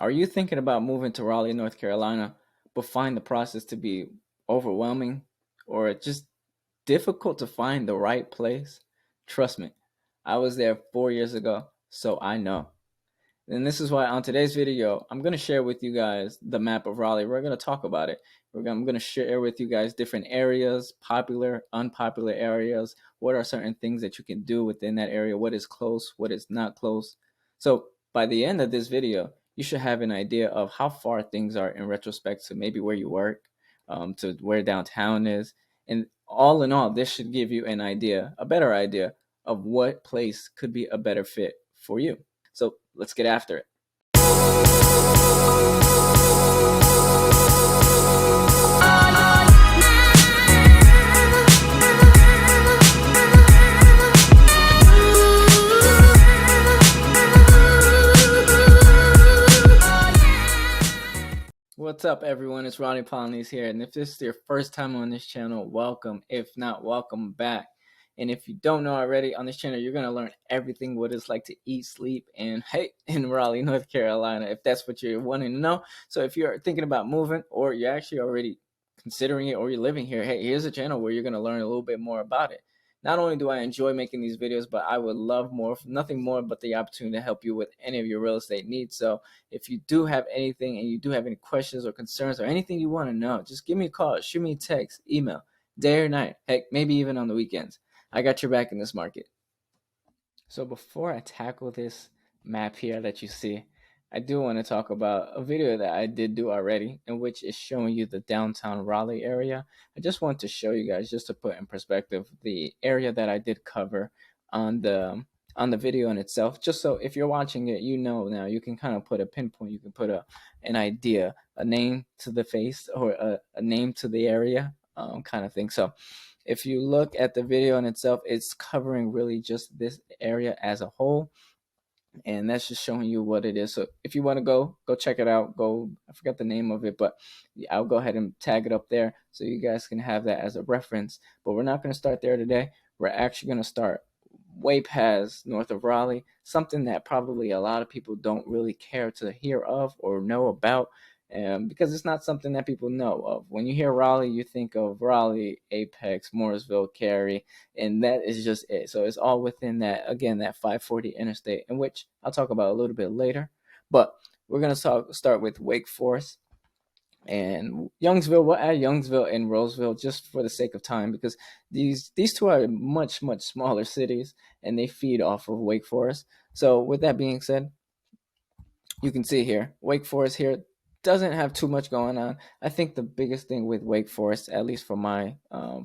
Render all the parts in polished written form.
Are you thinking about moving to Raleigh, North Carolina, but find the process to be overwhelming or just difficult to find the right place? Trust me, I was there 4 years ago, so I know. And this is why on today's video, I'm going to share with you guys the map of Raleigh. We're going to talk about it. I'm going to share with you guys different areas, popular, unpopular areas. What are certain things that you can do within that area? What is close? What is not close? So by the end of this video, you should have an idea of how far things are in retrospect to maybe where you work, to where downtown is. And all in all, this should give you an idea, a better idea of what place could be a better fit for you. So let's get after it. What's up, everyone? It's Roney Polynice here, and if this is your first time on this channel, welcome. If not, welcome back. And if you don't know already, on this channel, you're going to learn everything what it's like to eat, sleep, and hey, in Raleigh, North Carolina, if that's what you're wanting to know. So if you're thinking about moving, or you're actually already considering it, or you're living here, hey, here's a channel where you're going to learn a little bit more about it. Not only do I enjoy making these videos, but I would love nothing more but the opportunity to help you with any of your real estate needs. So if you do have anything and you do have any questions or concerns or anything you want to know, just give me a call, shoot me a text, email, day or night, heck, maybe even on the weekends. I got your back in this market. So before I tackle this map here that you see, I do want to talk about a video that I did do already, in which is showing you the downtown Raleigh area. I just want to show you guys, just to put in perspective, the area that I did cover on the video in itself, just so if you're watching it, you know, now you can kind of put a pinpoint, you can put an idea, a name to the face, or a name to the area, kind of thing. So if you look at the video in itself, it's covering really just this area as a whole, and that's just showing you what it is. So if you want to go check it out. I forgot the name of it, but I'll go ahead and tag it up there so you guys can have that as a reference. But we're not going to start there today. We're actually going to start way past north of Raleigh, something that probably a lot of people don't really care to hear of or know about, because it's not something that people know of. When you hear Raleigh, you think of Raleigh, Apex, Mooresville, Cary, and that is just it. So it's all within that, again, that 540 interstate, in which I'll talk about a little bit later. But we're going to start with Wake Forest and Youngsville. We'll add Youngsville and Roseville just for the sake of time, because these two are much smaller cities and they feed off of Wake Forest. So with that being said, you can see here Wake Forest here doesn't have too much going on. I think the biggest thing with Wake Forest, at least from my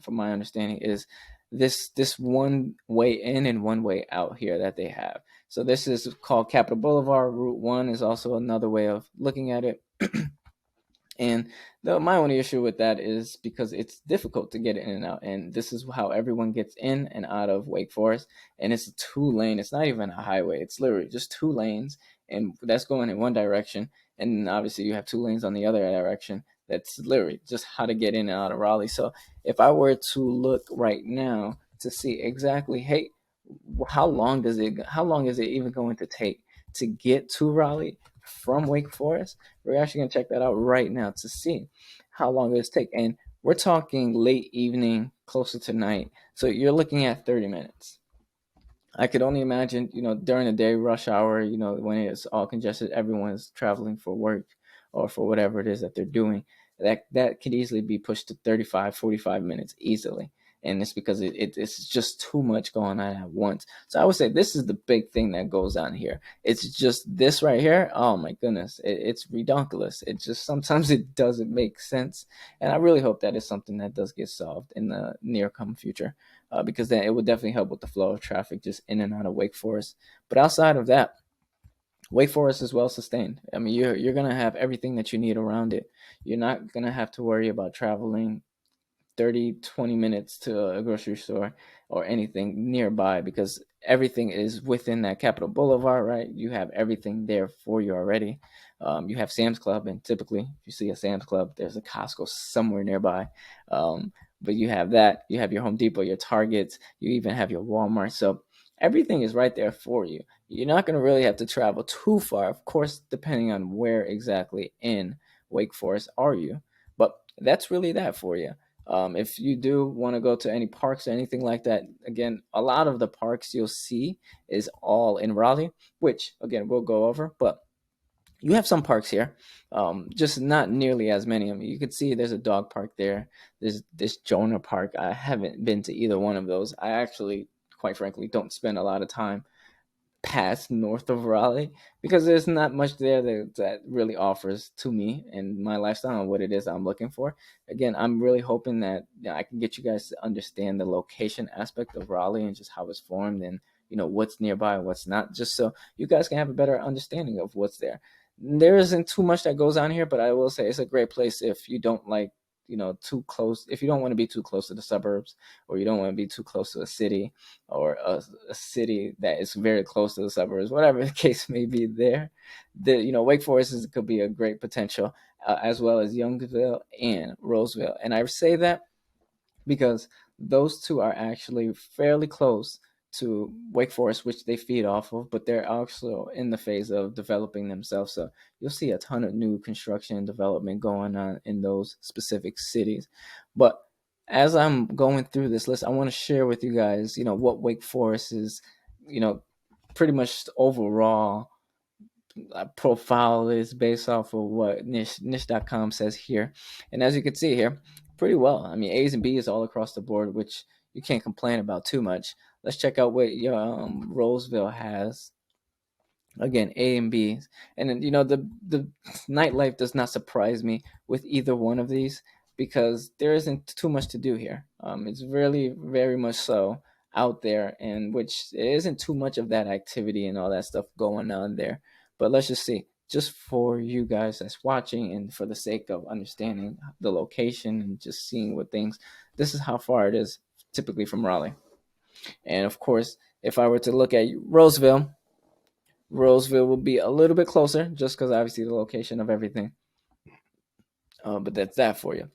understanding, is this one way in and one way out here that they have. So this is called Capitol Boulevard. Route 1 is also another way of looking at it. And my only issue with that is because it's difficult to get in and out. And this is how everyone gets in and out of Wake Forest. And it's a 2-lane. It's not even a highway. It's literally just 2 lanes. And that's going in one direction. And obviously you have 2 lanes on the other direction. That's literally just how to get in and out of Raleigh. So if I were to look right now to see exactly, hey, how long is it even going to take to get to Raleigh from Wake Forest? We're actually going to check that out right now to see how long it take. And we're talking late evening, closer to night. So you're looking at 30 minutes. I could only imagine, during the day, rush hour, when it's all congested, everyone's traveling for work or for whatever it is that they're doing. That could easily be pushed to 35, 45 minutes easily. And it's because it's just too much going on at once. So I would say this is the big thing that goes on here. It's just this right here. Oh my goodness, it's redonkulous. It just sometimes it doesn't make sense, and I really hope that is something that does get solved in the near come future, because then it would definitely help with the flow of traffic just in and out of Wake Forest. But outside of that, Wake Forest is well sustained. I mean, you're gonna have everything that you need around it. You're not gonna have to worry about traveling 30-20 minutes to a grocery store or anything nearby, because everything is within that Capitol Boulevard, right? You have everything there for you already. You have Sam's Club, and typically if you see a Sam's Club, there's a Costco somewhere nearby. But you have that, you have your Home Depot, your Targets, you even have your Walmart. So everything is right there for you. You're not going to really have to travel too far, of course, depending on where exactly in Wake Forest are you. But that's really that for you. If you do want to go to any parks or anything like that, again, a lot of the parks you'll see is all in Raleigh, which again we'll go over. But you have some parks here, just not nearly as many. I mean, you can see there's a dog park there. There's this Jonah Park. I haven't been to either one of those. I actually, quite frankly, don't spend a lot of time past north of Raleigh because there's not much there that really offers to me and my lifestyle and what it is I'm looking for. Again, I'm really hoping that I can get you guys to understand the location aspect of Raleigh and just how it's formed and what's nearby and what's not, just so you guys can have a better understanding of what's there. There isn't too much that goes on here, but I will say it's a great place if you don't like too close, if you don't want to be too close to the suburbs, or you don't want to be too close to a city, or a city that is very close to the suburbs, whatever the case may be. There, Wake Forest could be a great potential, as well as Youngsville and Roseville. And I say that because those two are actually fairly close to Wake Forest, which they feed off of, but they're also in the phase of developing themselves. So you'll see a ton of new construction and development going on in those specific cities. But as I'm going through this list, I want to share with you guys, what Wake Forest is, pretty much overall profile is based off of what niche.com says here. And as you can see here, pretty well. I mean, A's and B's all across the board, which you can't complain about too much. Let's check out what Roseville has. Again, A and B, and then the nightlife does not surprise me with either one of these because there isn't too much to do here. It's really very much so out there, and which there isn't too much of that activity and all that stuff going on there. But let's just see, just for you guys that's watching, and for the sake of understanding the location and just seeing what things, this is how far it is typically from Raleigh. And of course, if I were to look at Roseville will be a little bit closer just because obviously the location of everything. But that's that for you.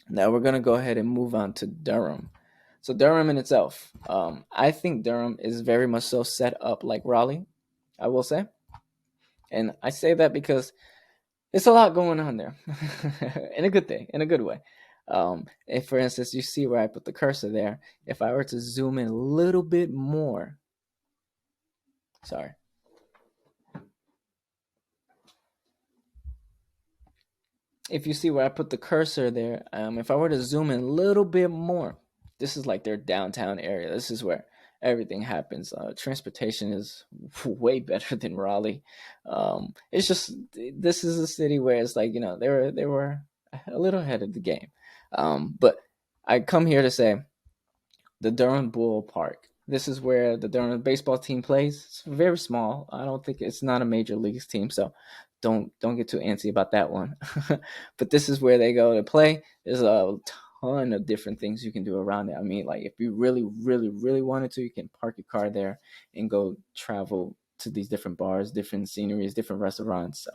Now we're going to go ahead and move on to Durham. So Durham in itself, I think Durham is very much so set up like Raleigh, I will say. And I say that because it's a lot going on there in a good thing, in a good way. If, for instance, you see where I put the cursor there, if I were to zoom in a little bit more, sorry. If you see where I put the cursor there, if I were to zoom in a little bit more, this is like their downtown area. This is where everything happens. Transportation is way better than Raleigh. It's just this is a city where it's like they were a little ahead of the game. But I come here to say the Durham Bull Park. This is where the Durham baseball team plays. It's very small. I don't think it's not a major leagues team, so don't get too antsy about that one. But this is where they go to play. There's a ton of different things you can do around it. I mean, like if you really, really, really wanted to, you can park your car there and go travel to these different bars, different sceneries, different restaurants,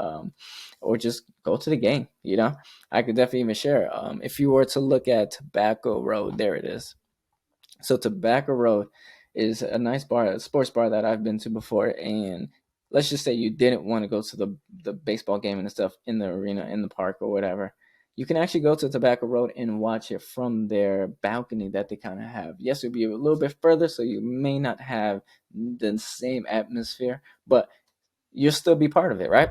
or just go to the game. I could definitely even share. If you were to look at Tobacco Road, there it is. So Tobacco Road is a nice bar, a sports bar that I've been to before. And let's just say you didn't want to go to the baseball game and stuff in the arena, in the park or whatever. You can actually go to Tobacco Road and watch it from their balcony that they kind of have. Yes, it'll be a little bit further, so you may not have the same atmosphere, but you'll still be part of it, right?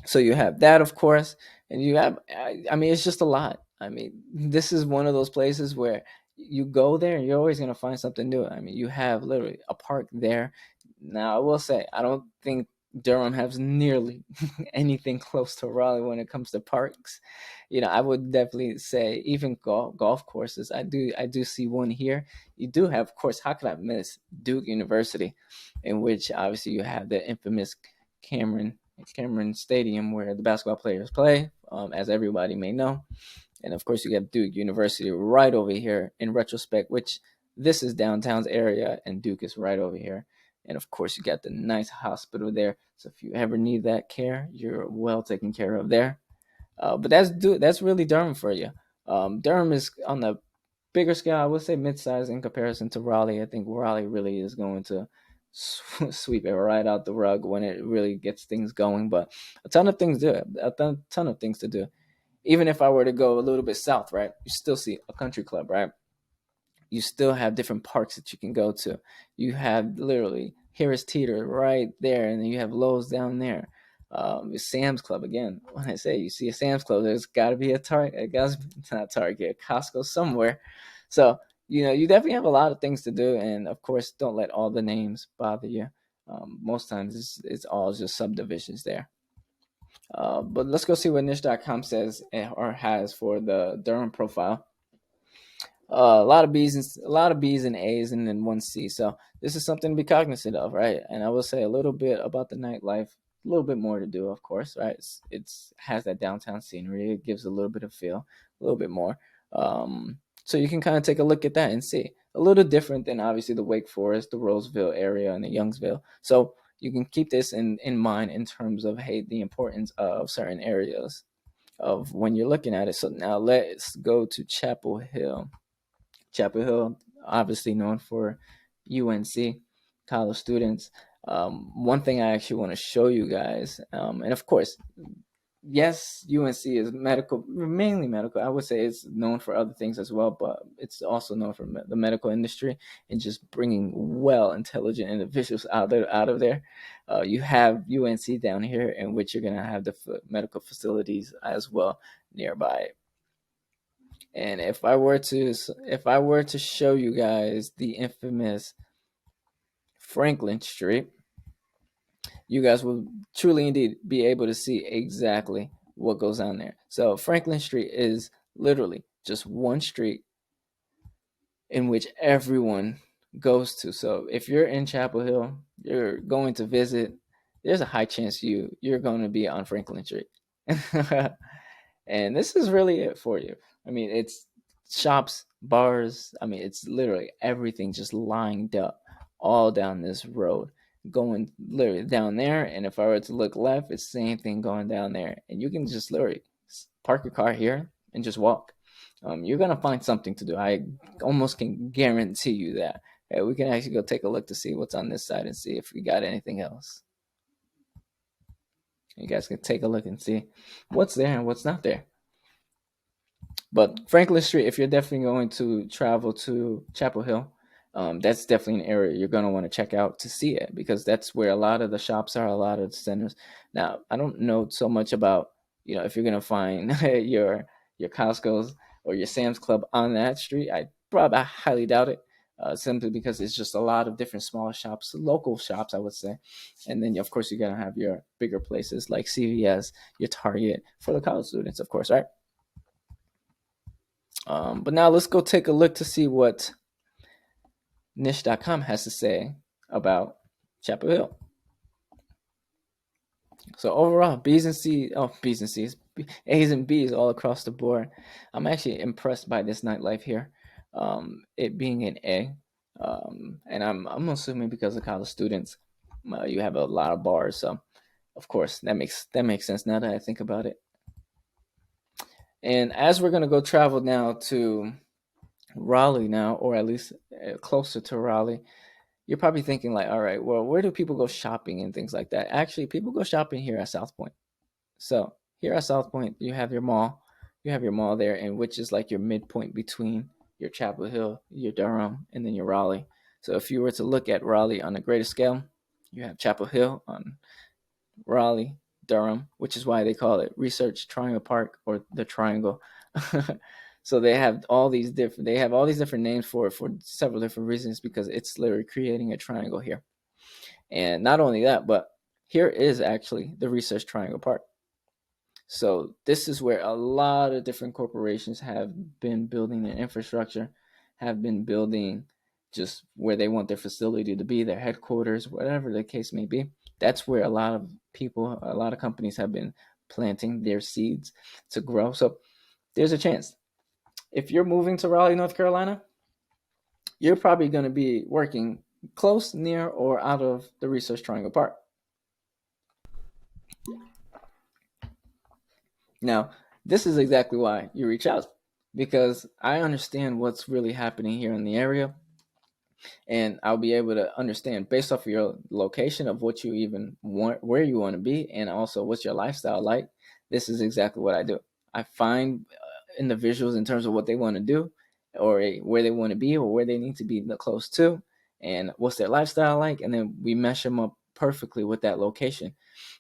So you have that, of course, and you have, I mean, it's just a lot. I mean, this is one of those places where you go there and you're always going to find something new. I mean, you have literally a park there. Now, I will say, I don't think Durham has nearly anything close to Raleigh when it comes to parks. I would definitely say even golf courses. I do see one here. You do have, of course, how could I miss Duke University, in which obviously you have the infamous Cameron Stadium where the basketball players play, as everybody may know. And of course, you got Duke University right over here in retrospect, which this is downtown's area, and Duke is right over here. And of course, you got the nice hospital there. So if you ever need that care, you're well taken care of there. But that's really Durham for you. Durham is on the bigger scale, I would say mid-size in comparison to Raleigh. I think Raleigh really is going to sweep it right out the rug when it really gets things going. But a ton of things do, ton of things to do. Even if I were to go a little bit south, right, you still see a country club, right? You still have different parks that you can go to. You have literally Harris Teeter right there, and then you have Lowe's down there. Sam's Club again. When I say you see a Sam's Club, there's got to be a Target. Not Target, Costco somewhere. So you definitely have a lot of things to do, and of course, don't let all the names bother you. Most times, it's all just subdivisions there. But let's go see what niche.com says or has for the Durham profile. A lot of B's and A's and then one C. So this is something to be cognizant of, right? And I will say a little bit about the nightlife, a little bit more to do, of course, right? It's has that downtown scenery. It gives a little bit of feel, a little bit more. So you can kind of take a look at that and see. A little different than obviously the Wake Forest, the Roseville area, and the Youngsville. So you can keep this in mind in terms of the importance of certain areas of when you're looking at it. So now let's go to Chapel Hill. Chapel Hill, obviously known for UNC, college students. One thing I actually want to show you guys, and of course, yes, UNC is medical, mainly medical. I would say it's known for other things as well, but it's also known for the medical industry and just bringing intelligent individuals out of there. You have UNC down here, in which you're gonna have the medical facilities as well nearby. And if I were to show you guys the infamous Franklin Street, you guys will truly indeed be able to see exactly what goes on there. So Franklin Street is literally just one street in which everyone goes to. So if you're in Chapel Hill, you're going to visit, there's a high chance you're going to be on Franklin Street. And this is really it for you. I mean, it's shops, bars. I mean, it's literally everything just lined up all down this road, going literally down there. And if I were to look left, it's the same thing going down there. And you can just literally park your car here and just walk. You're going to find something to do. I almost can guarantee you that. We can actually go take a look to see what's on this side and see if we got anything else. You guys can take a look and see what's there and what's not there. But Franklin Street, if you're definitely going to travel to Chapel Hill, that's definitely an area you're going to want to check out to see it, because that's where a lot of the shops are, a lot of the centers. Now, I don't know so much about, if you're going to find your Costco's or your Sam's Club on that street. I highly doubt it, simply because it's just a lot of different smaller shops, local shops, I would say. And then, of course, you're going to have your bigger places like CVS, your Target for the college students, of course, right? But now let's go take a look to see what niche.com has to say about Chapel Hill. So overall, B's and C's, A's and B's all across the board. I'm actually impressed by this nightlife here. It being an A, and I'm assuming because of college students, you have a lot of bars. So of course that makes sense now that I think about it. And as we're gonna go travel now to Raleigh now, or at least closer to Raleigh, you're probably thinking like, all right, well, where do people go shopping and things like that? Actually, people go shopping here at South Point. So here at South Point, you have your mall. You have your mall there, and which is like your midpoint between your Chapel Hill, your Durham, and then your Raleigh. So if you were to look at Raleigh on a greater scale, you have Chapel Hill on Raleigh, Durham, which is why they call it Research Triangle Park or the Triangle. So they have all these different names for several different reasons, because it's literally creating a triangle here. And not only that, but here is actually the Research Triangle Park. So this is where a lot of different corporations have been building their infrastructure, have been building just where they want their facility to be, their headquarters, whatever the case may be. That's where a lot of companies have been planting their seeds to grow. So there's a chance. If you're moving to Raleigh, North Carolina, you're probably going to be working close, near, or out of the Research Triangle Park. Now, this is exactly why you reach out. because I understand what's really happening here in the area, and I'll be able to understand based off of your location of what you even want, where you want to be, and also what's your lifestyle like. This is exactly what I do. I find individuals in terms of what they want to do, or where they want to be, or where they need to be close to, and what's their lifestyle like, and then we mesh them up perfectly with that location,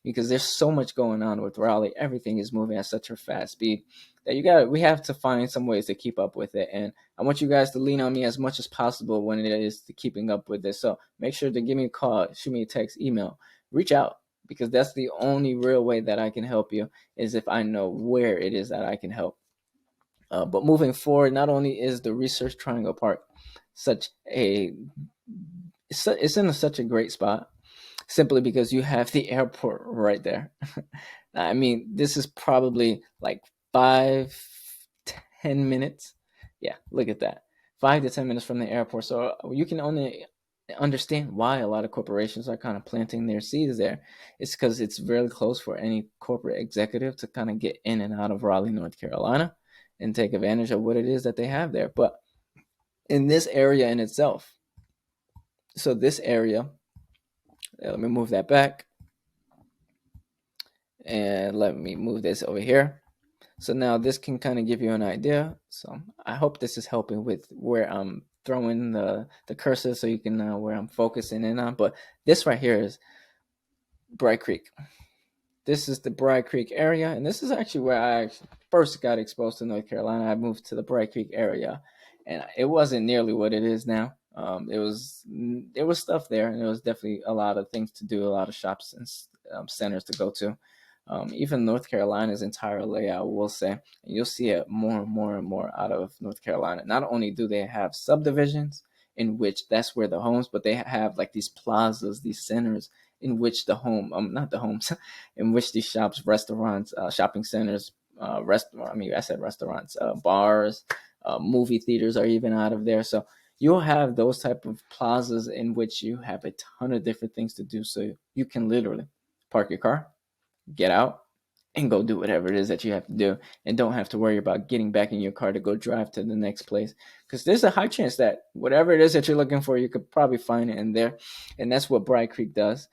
because there's so much going on with Raleigh. Everything is moving at such a fast speed that we have to find some ways to keep up with it. And I want you guys to lean on me as much as possible when it is to keeping up with this. So make sure to give me a call, shoot me a text, email, reach out, because that's the only real way that I can help you, is if I know where it is that I can help. But moving forward, not only is the Research Triangle Park such a it's in such a great spot, simply because you have the airport right there. I mean, this is probably like 5-10 minutes. Yeah, look at that. 5 to 10 minutes from the airport. So you can only understand why a lot of corporations are kind of planting their seeds there. It's because it's very close for any corporate executive to kind of get in and out of Raleigh, North Carolina, and take advantage of what it is that they have there. But in this area in itself, so this area, let me move that back, and let me move this over here. So now this can kind of give you an idea. So I hope this is helping with where I'm throwing the cursor, so you can know where I'm focusing in on. But this right here is Bright Creek. This is the Bright Creek area, and this is actually where I first got exposed to North Carolina. I moved to the Bright Creek area, and it wasn't nearly what it is now. There was stuff there, and there was definitely a lot of things to do, a lot of shops and centers to go to. Even North Carolina's entire layout, will say, and you'll see it more and more and more out of North Carolina. Not only do they have subdivisions in which that's where the homes, but they have like these plazas, these centers in which the home, not the homes, in which these shops, restaurants, shopping centers, I said restaurants, bars, movie theaters are even out of there. So you'll have those type of plazas in which you have a ton of different things to do. So you can literally park your car, get out, and go do whatever it is that you have to do, and don't have to worry about getting back in your car to go drive to the next place, because there's a high chance that whatever it is that you're looking for, you could probably find it in there. And that's what Bright Creek does.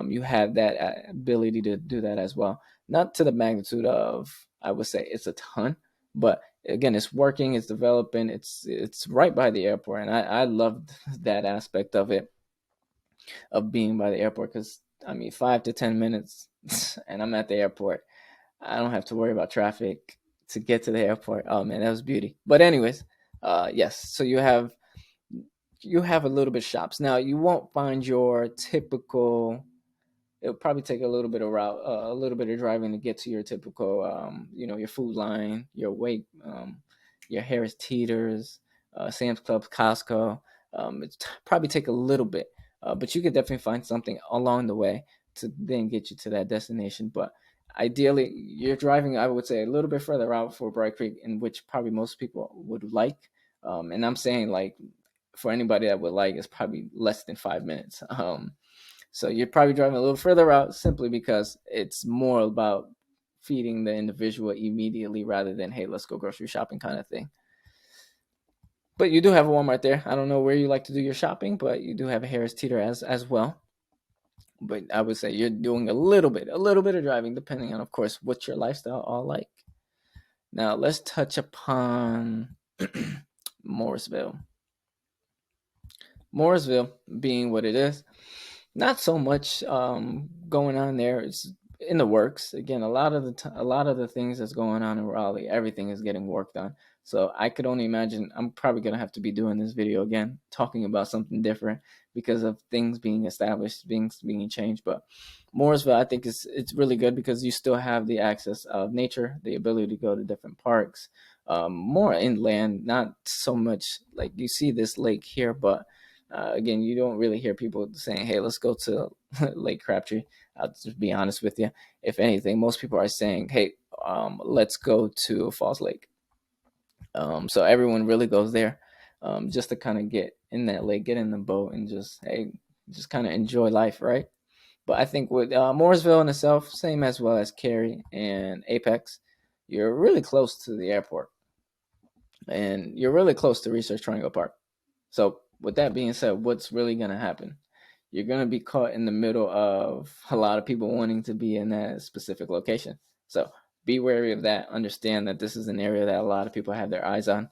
You have that ability to do that as well, not to the magnitude of, I would say it's a ton, but again, it's working, it's developing, it's right by the airport, and I love that aspect of it, of being by the airport, because I mean, 5 to 10 minutes and I'm at the airport. I don't have to worry about traffic to get to the airport. Oh man, that was beauty. But anyways, yes. So you have a little bit of shops. Now you won't find your typical. It'll probably take a little bit of route, a little bit of driving to get to your typical, your Food Line, your Wake, your Harris Teeters, Sam's Club, Costco. Probably take a little bit, but you could definitely find something along the way to then get you to that destination. But ideally, you're driving, I would say, a little bit further out for Bright Creek, in which probably most people would like. And I'm saying, like, for anybody that would like, it's probably less than 5 minutes. So you're probably driving a little further out, simply because it's more about feeding the individual immediately, rather than, hey, let's go grocery shopping kind of thing. But you do have a Walmart there. I don't know where you like to do your shopping, but you do have a Harris Teeter as well. But I would say you're doing a little bit of driving, depending on, of course, what your lifestyle all like. Now let's touch upon Morrisville. Morrisville being what it is, not so much going on there. It's in the works. Again, a lot of the things that's going on in Raleigh, everything is getting worked on. So I could only imagine I'm probably gonna have to be doing this video again, talking about something different, because of things being established, things being changed. But Mooresville, I think it's really good, because you still have the access of nature, the ability to go to different parks, more inland, not so much like you see this lake here, but again, you don't really hear people saying, hey, let's go to Lake Crabtree. I'll just be honest with you. If anything, most people are saying, hey, let's go to Falls Lake. So everyone really goes there, just to kind of get in that lake, get in the boat, and just kind of enjoy life, right? But I think with Mooresville in itself, same as well as Cary and Apex, you're really close to the airport. and you're really close to Research Triangle Park. So with that being said, what's really going to happen? You're going to be caught in the middle of a lot of people wanting to be in that specific location. So be wary of that. Understand that this is an area that a lot of people have their eyes on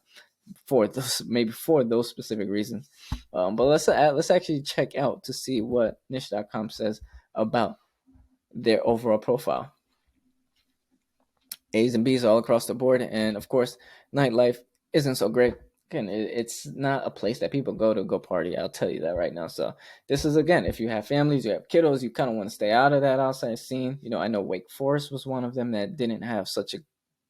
for those, maybe for those specific reasons. But let's actually check out to see what niche.com says about their overall profile. A's and B's all across the board, and of course, nightlife isn't so great. Again, it's not a place that people go to go party. I'll tell you that right now. So this is, again, if you have families, you have kiddos, you kind of want to stay out of that outside scene. I know Wake Forest was one of them that didn't have such a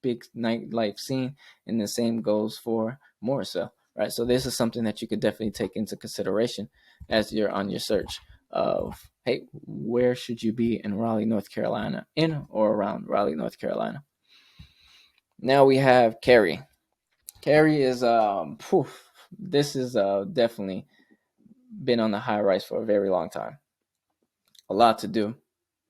big nightlife scene, and the same goes for Morrisville, right? So this is something that you could definitely take into consideration as you're on your search of, hey, where should you be in Raleigh, North Carolina, in or around Raleigh, North Carolina? Now we have Cary. Cary is this is definitely been on the high rise for a very long time. A lot to do,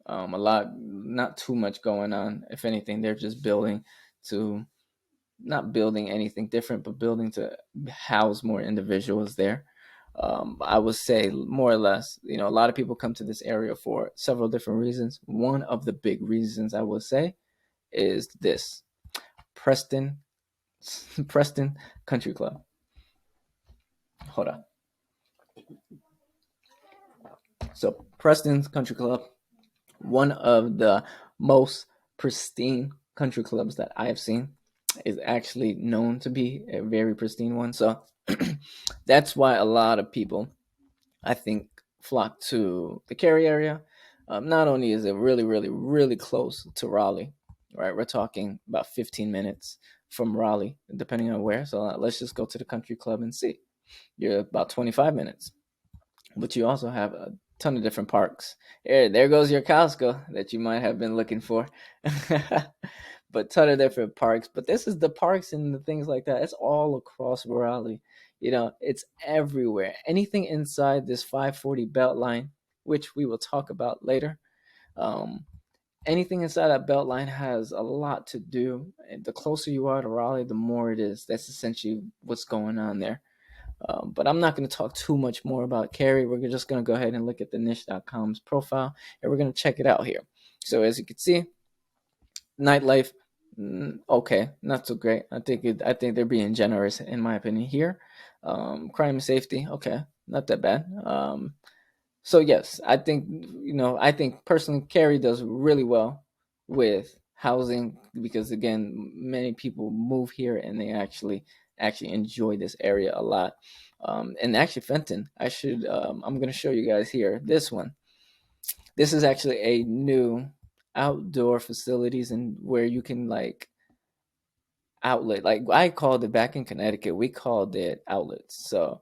not too much going on. If anything, they're just building to, not building anything different, but building to house more individuals there. I would say more or less, a lot of people come to this area for several different reasons. One of the big reasons I would say is this: Preston Country Club. Hold on. So Preston's Country Club, one of the most pristine country clubs that I have seen, is actually known to be a very pristine one. So that's why a lot of people, I think, flock to the Cary area. Not only is it really, really, really close to Raleigh, right? We're talking about 15 minutes from Raleigh, depending on where. So let's just go to the country club and see. You're about 25 minutes. But you also have a ton of different parks. There goes your Costco that you might have been looking for. But ton of different parks. But this is the parks and the things like that. It's all across Raleigh. It's everywhere. Anything inside this 540 belt line, which we will talk about later. Anything inside that belt line has a lot to do. And the closer you are to Raleigh, the more it is. That's essentially what's going on there. But I'm not going to talk too much more about Cary. We're just going to go ahead and look at the niche.com's profile, and we're going to check it out here. So as you can see, nightlife, okay, not so great. I think they're being generous in my opinion here. Crime and safety, okay, not that bad. So yes, I think personally Cary does really well with housing, because again, many people move here and they actually enjoy this area a lot. And actually Fenton, I'm going to show you guys here this one. This is actually a new outdoor facilities, and where you can outlet, like I called it back in Connecticut, we called it outlets. So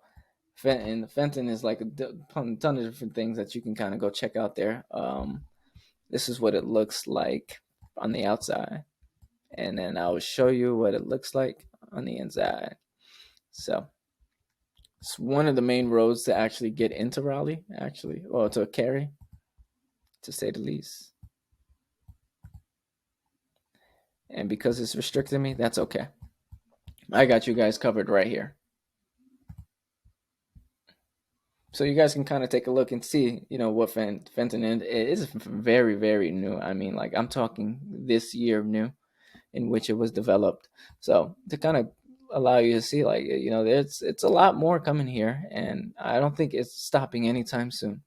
Fenton is like a ton of different things that you can kind of go check out there. This is what it looks like on the outside, and then I will show you what it looks like on the inside. So it's one of the main roads to actually get into Raleigh, or to Cary, to say the least. And because it's restricting me, that's okay. I got you guys covered right here. So you guys can kind of take a look and see, what Fenton is very, very new. I mean, like I'm talking this year new, in which it was developed. So to kind of allow you to see, it's a lot more coming here, and I don't think it's stopping anytime soon.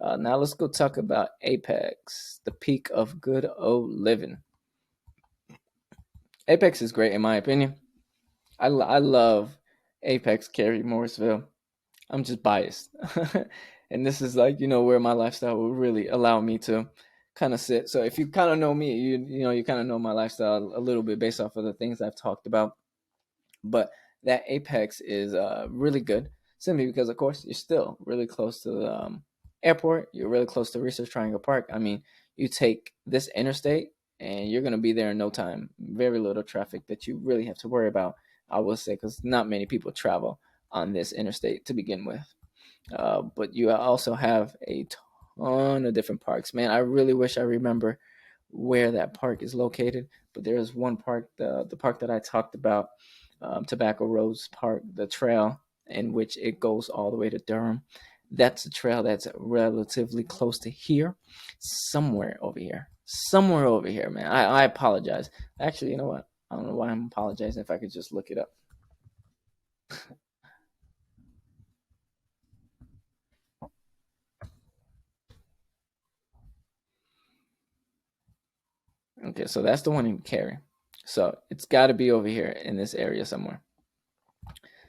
Now let's go talk about Apex, the peak of good old living. Apex is great in my opinion. I love Apex, Cary, Morrisville. I'm just biased. And this is where my lifestyle will really allow me to kind of sit. So if you kind of know me, you kind of know my lifestyle a little bit based off of the things I've talked about. But that Apex is really good, simply because, of course, you're still really close to the airport. You're really close to Research Triangle Park. I mean, you take this interstate and you're going to be there in no time. Very little traffic that you really have to worry about, I will say, because not many people travel on this interstate to begin with. But you also have a ton of different parks. Man, I really wish I remember where that park is located. But there is one park, the park that I talked about Tobacco Roads Park, the trail in which it goes all the way to Durham. That's a trail that's relatively close to here, somewhere over here, man. I apologize. Actually, you know what? I don't know why I'm apologizing. If I could just look it up. Okay, so that's the one in Cary. So it's got to be over here in this area somewhere.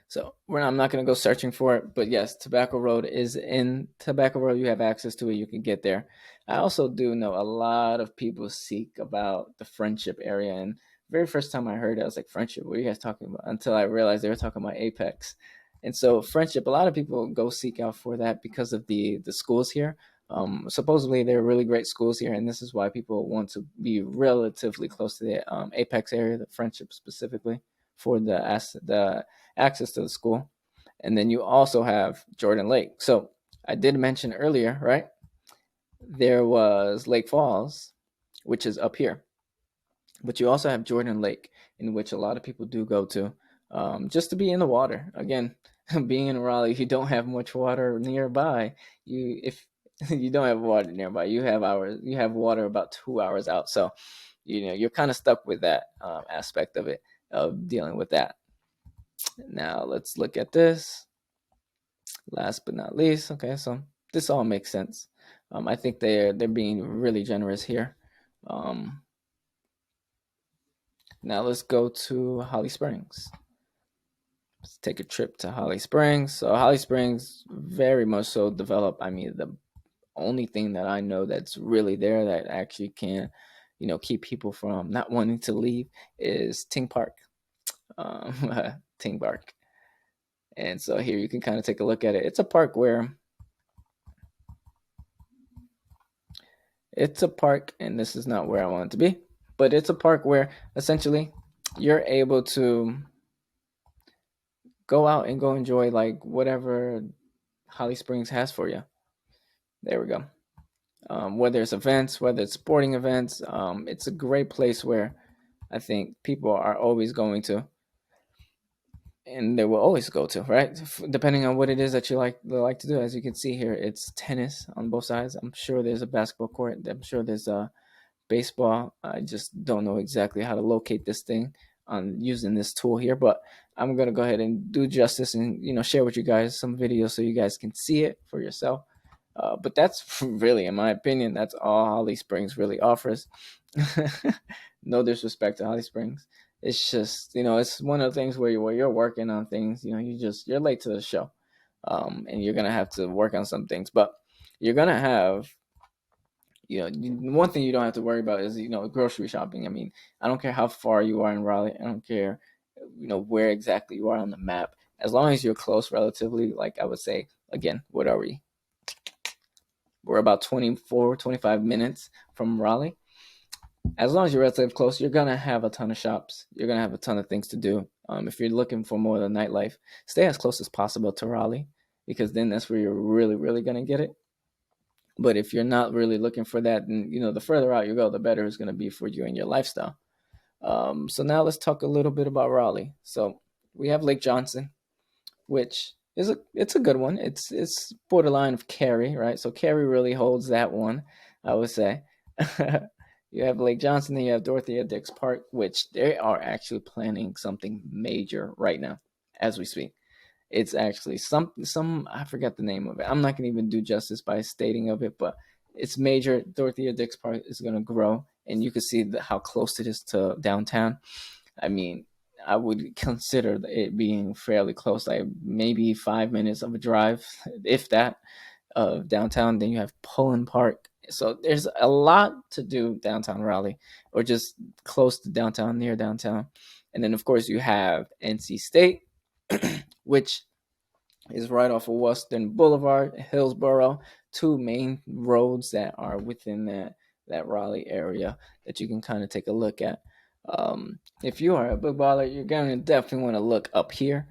So I'm not going to go searching for it, but yes, Tobacco Road is in Tobacco Road. You have access to it. You can get there. I also do know a lot of people seek about the Friendship area. And very first time I heard it, I was like, Friendship, what are you guys talking about? Until I realized they were talking about Apex. And so Friendship, a lot of people go seek out for that because of the schools here. Supposedly they're really great schools here, and this is why people want to be relatively close to the Apex area, the Friendship specifically, for the access to the school. And then you also have Jordan Lake. So I did mention earlier, right? There was Lake Falls, which is up here. But you also have Jordan Lake, in which a lot of people do go to just to be in the water. Again, being in Raleigh, if you don't have much water nearby, if you don't have water nearby, you have water about 2 hours out. So, you're kind of stuck with that aspect of it, of dealing with that. Now let's look at this. Last but not least, okay, so this all makes sense. I think they're being really generous here. Now let's go to Holly Springs. Let's take a trip to Holly Springs. So Holly Springs very much so developed. I mean, the only thing that I know that's really there that actually can, keep people from not wanting to leave is Ting Park. Ting Park. And so here you can kind of take a look at it. It's a park, and this is not where I want it to be, but it's a park where essentially you're able to go out and go enjoy like whatever Holly Springs has for you. There we go. Whether it's events, whether it's sporting events, it's a great place where I think people are always going to, and they will always go to, right? Depending on what it is that you like to do. As you can see here, it's tennis on both sides. I'm sure there's a basketball court. I'm sure there's a baseball. I just don't know exactly how to locate this thing on using this tool here, but I'm gonna go ahead and do justice and share with you guys some videos so you guys can see it for yourself. But that's really, in my opinion, that's all Holly Springs really offers. No disrespect to Holly Springs. It's just, it's one of the things where you're working on things, you're late to the show. And you're going to have to work on some things, but you're going to have, one thing you don't have to worry about is, grocery shopping. I mean, I don't care how far you are in Raleigh. I don't care, where exactly you are on the map. As long as you're close relatively, like I would say, again, what are we? We're about 24, 25 minutes from Raleigh. As long as you're relatively close, you're going to have a ton of shops. You're going to have a ton of things to do. If you're looking for more of the nightlife, stay as close as possible to Raleigh, because then that's where you're really, really going to get it. But if you're not really looking for that, then, the further out you go, the better it's going to be for you and your lifestyle. So now let's talk a little bit about Raleigh. So we have Lake Johnson, which it's a good one. It's borderline of Cary, right? So Cary really holds that one, I would say. You have Lake Johnson, then you have Dorothea Dix Park, which they are actually planning something major right now as we speak. It's actually some I forget the name of it. I'm not gonna even do justice by stating of it, but it's major. Dorothea Dix Park is gonna grow, and you can see how close it is to downtown. I mean, I would consider it being fairly close, like maybe 5 minutes of a drive, if that, of downtown. Then you have Pullen Park. So there's a lot to do downtown Raleigh, or just close to downtown, near downtown. And then, of course, you have NC State, which is right off of Western Boulevard, Hillsborough, two main roads that are within that Raleigh area that you can kind of take a look at. If you are a book baller, you're going to definitely want to look up here.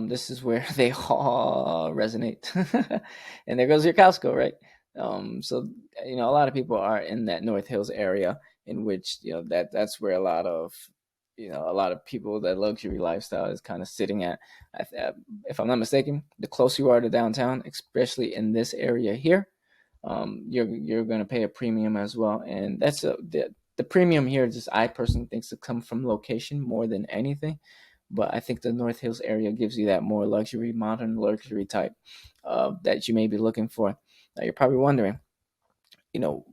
This is where they all resonate. And there goes your Costco, right? So a lot of people are in that North Hills area, in which that's where a lot of a lot of people, that luxury lifestyle is kind of sitting at, if I'm not mistaken, the closer you are to downtown, especially in this area here, you're going to pay a premium as well. And that's the premium here, just I personally think to come from location more than anything. But I think the North Hills area gives you that more luxury, modern luxury type that you may be looking for. Now you're probably wondering,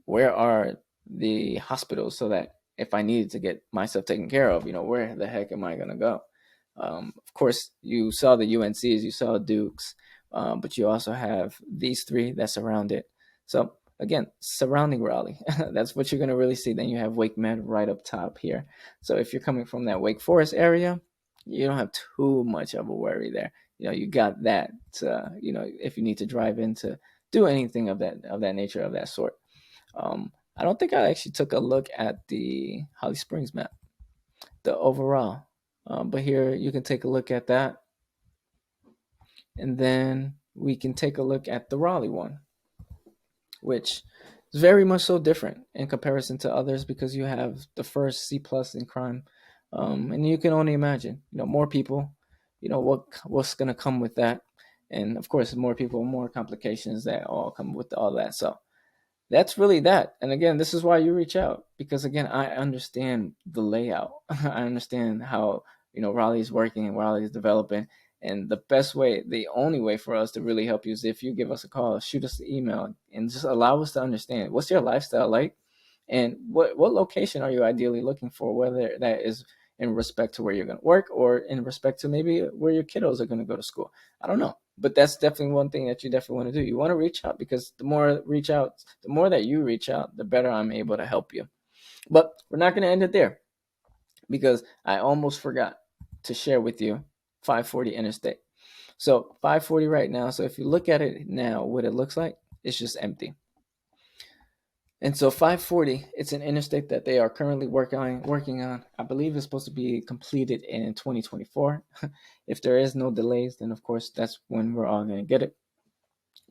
where are the hospitals, so that if I needed to get myself taken care of, where the heck am I going to go? Of course, you saw the UNCs, you saw Dukes, but you also have these three that surround it. So again, surrounding Raleigh, that's what you're going to really see. Then you have Wake Med right up top here. So if you're coming from that Wake Forest area, you don't have too much of a worry there. You got that. If you need to drive in to do anything of that nature, of that sort. I don't think I actually took a look at the Holly Springs map, the overall. But here you can take a look at that. And then we can take a look at the Raleigh one, which is very much so different in comparison to others, because you have the first C plus in crime. And you can only imagine, more people, what's going to come with that. And of course, more people, more complications that all come with all that. So that's really that. And again, this is why you reach out, because again, I understand the layout. I understand how, Raleigh is working and Raleigh is developing. And the best way, the only way for us to really help you is if you give us a call, shoot us the email, and just allow us to understand what's your lifestyle like, and what location are you ideally looking for, whether that is in respect to where you're going to work or in respect to maybe where your kiddos are going to go to school. I don't know. But that's definitely one thing that you definitely want to do. You want to reach out, because the more that you reach out, the better I'm able to help you. But we're not going to end it there, because I almost forgot to share with you 540 Interstate. So 540 right now. So if you look at it now, what it looks like, it's just empty. And so 540, it's an interstate that they are currently working on. I believe it's supposed to be completed in 2024. If there is no delays, then of course that's when we're all going to get it.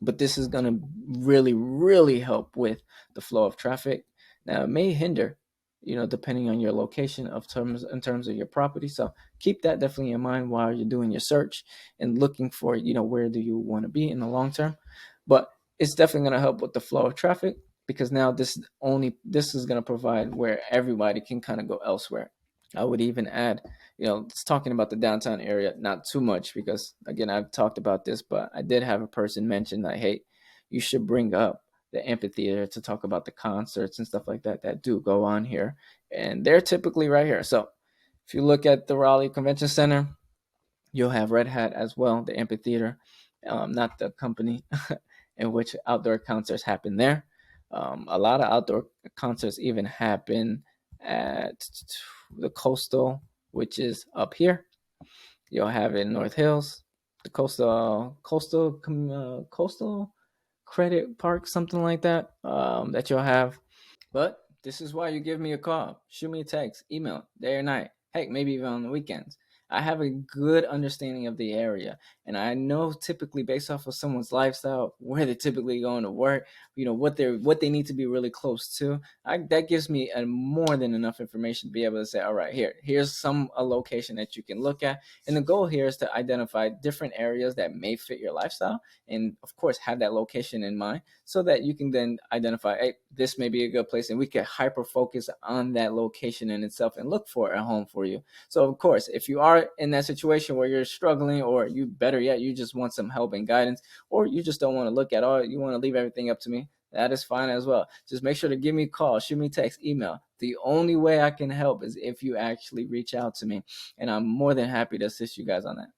But this is going to really, really help with the flow of traffic. Now, it may hinder, depending on your location in terms of your property. So keep that definitely in mind while you're doing your search and looking for, where do you want to be in the long term. But it's definitely going to help with the flow of traffic, because now this is going to provide where everybody can kind of go elsewhere. I would even add, it's talking about the downtown area, not too much, because again, I've talked about this, but I did have a person mention that, hey, you should bring up the amphitheater to talk about the concerts and stuff like that do go on here. And they're typically right here. So if you look at the Raleigh Convention Center, you'll have Red Hat as well, the amphitheater, not the company, in which outdoor concerts happen there. A lot of outdoor concerts even happen at the Coastal, which is up here. You'll have it in North Hills, the Coastal Credit Park, something like that, that you'll have. But this is why you give me a call, shoot me a text, email, day or night, heck, maybe even on the weekends. I have a good understanding of the area, and I know typically based off of someone's lifestyle where they're typically going to work, what they need to be really close to. That gives me more than enough information to be able to say, all right, here's a location that you can look at, and the goal here is to identify different areas that may fit your lifestyle, and of course have that location in mind, so that you can then identify, hey, this may be a good place, and we can hyper focus on that location in itself and look for a home for you. So of course, if you are in that situation where you're struggling, or you better yet, you just want some help and guidance, or you just don't want to look at all, you want to leave everything up to me, that is fine as well. Just make sure to give me a call, shoot me a text, email. The only way I can help is if you actually reach out to me, and I'm more than happy to assist you guys on that.